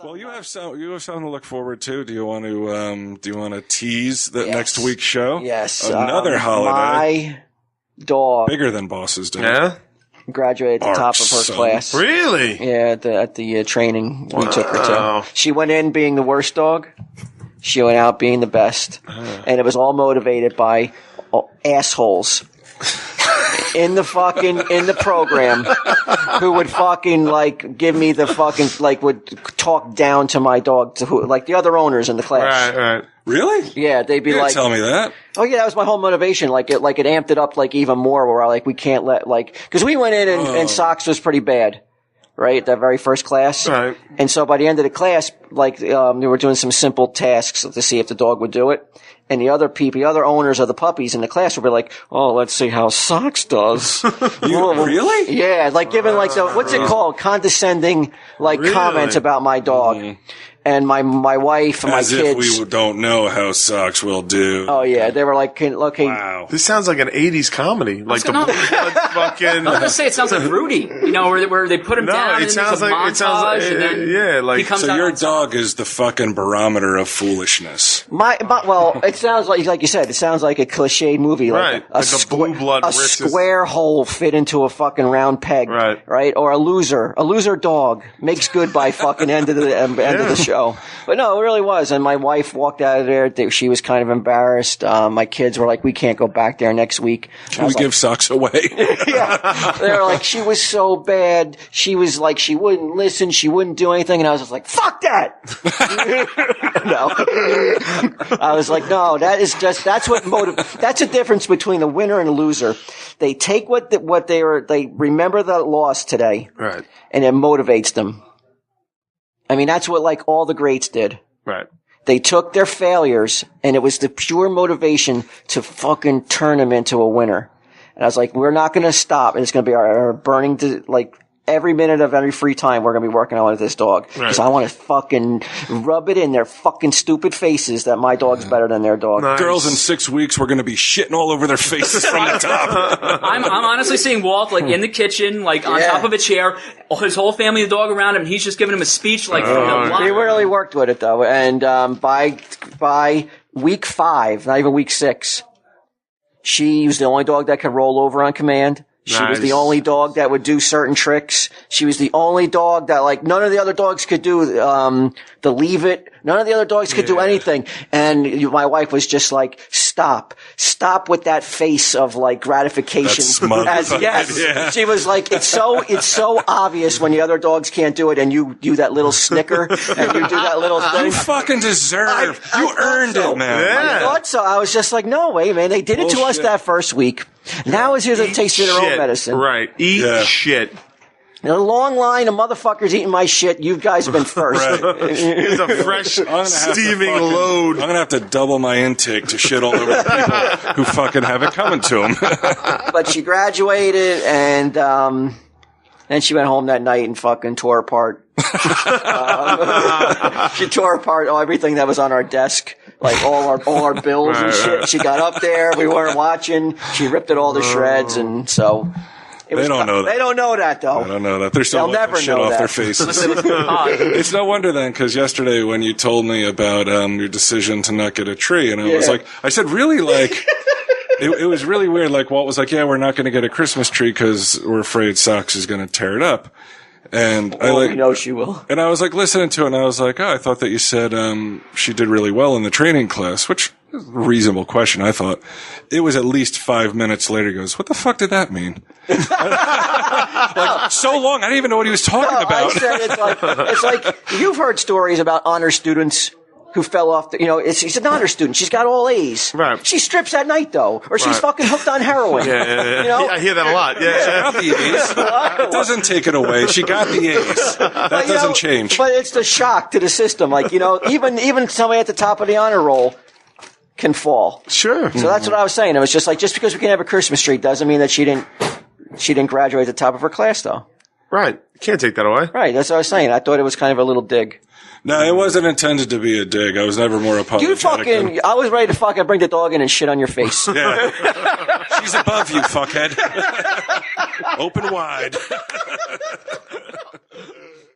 Well, you have something to look forward to. Do you want to tease the next week's show? Yes. Another holiday. My dog. Bigger than Boss's Day. Yeah? Graduated at the top of her class. Really? Yeah, at the training we took her to. She went in being the worst dog. She went out being the best. And it was all motivated by assholes in the program who would fucking give me the fucking would talk down to my dog the other owners in the class. Right. Really? Yeah, they'd be you didn't tell me that. Oh yeah, that was my whole motivation. It amped it up even more. Where we can't let because we went in and Sox was pretty bad. Right, that very first class. Right. And so by the end of the class, we were doing some simple tasks to see if the dog would do it. And the other owners of the puppies in the class would be like, "Oh, let's see how Sox does." Really? Yeah, giving what's it called? Condescending comments about my dog. Mm-hmm. And my wife and my kids. As if we don't know how Sox will do. Oh yeah, they were like, "Okay." Wow. This sounds like an '80s comedy, fucking. I was gonna say it sounds like Rudy, where they put him down. It sounds like he comes so your dog is the fucking barometer of foolishness. Well, it sounds like you said, it sounds like a cliched movie, right? A blue blood, a square hole fit into a fucking round peg, right? Or a loser dog makes good by fucking end of the show. But no, it really was. And my wife walked out of there. She was kind of embarrassed. My kids were like, "We can't go back there next week." Can we give Sox away? Yeah. They were like, she was so bad. She was like, she wouldn't listen. She wouldn't do anything. And I was just like, fuck that. No. I was like, no, that's the difference between a winner and a loser. They take they remember the loss today. Right. And it motivates them. I mean, that's what all the greats did. Right. They took their failures and it was the pure motivation to fucking turn them into a winner. And I was like, we're not going to stop. And it's going to be our burning every minute of every free time we're going to be working on with this dog. Because I want to fucking rub it in their fucking stupid faces that my dog's better than their dog. Nice. Girls in 6 weeks, we're going to be shitting all over their faces from the top. I'm honestly seeing Walt in the kitchen, on top of a chair, his whole family, the dog around him, and he's just giving him a speech from the block. He really worked with it though. And by week 5, not even week 6, she was the only dog that could roll over on command. She was the only dog that would do certain tricks. She was the only dog that none of the other dogs could do the leave it. None of the other dogs could do anything. And my wife was just like, stop with that face of gratification. Yeah. She was like, it's so obvious when the other dogs can't do it and you do that little snicker and you do that little thing. You fucking deserve. You earned it, man. Yeah. I thought so. I was just like, no way, man. They did it to us that first week. Now is here to taste their own medicine. Right. Eat shit. A long line of motherfuckers eating my shit. You guys have been first. It's a fresh, steaming load. I'm going to have to double my intake to shit all over the people who fucking have it coming to them. But she graduated, and then she went home that night and fucking tore apart. She tore apart everything that was on our desk. All our bills and shit. She got up there. We weren't watching. She ripped it all to shreds, and so... They don't know that. They don't know that, though. They don't know that. They're still never shit know off that. their faces. It's no wonder then, because yesterday when you told me about your decision to not get a tree, and I was like, I said, really, it was really weird. Walt was like, yeah, we're not going to get a Christmas tree because we're afraid Sox is going to tear it up. And we know she will. And I was listening to it, and I was like, I thought that you said she did really well in the training class, which is a reasonable question, I thought. It was at least 5 minutes later, he goes, what the fuck did that mean? So long, I didn't even know what he was talking about. I said it's like you've heard stories about honor students who fell off she's an honor student. She's got all A's. Right. She strips at night, though, or she's fucking hooked on heroin. Yeah. I hear that a lot. Yeah. She got the A's. It doesn't take it away. She got the A's. That doesn't change. But it's the shock to the system. Even somebody at the top of the honor roll can fall. Sure. So that's what I was saying. It was just just because we can have a Christmas tree doesn't mean that she didn't graduate at the top of her class, though. Right. Can't take that away. Right. That's what I was saying. I thought it was kind of a little dig. No, it wasn't intended to be a dig. I was never more apologetic. I was ready to fucking bring the dog in and shit on your face. Yeah. She's above you, fuckhead. Open wide.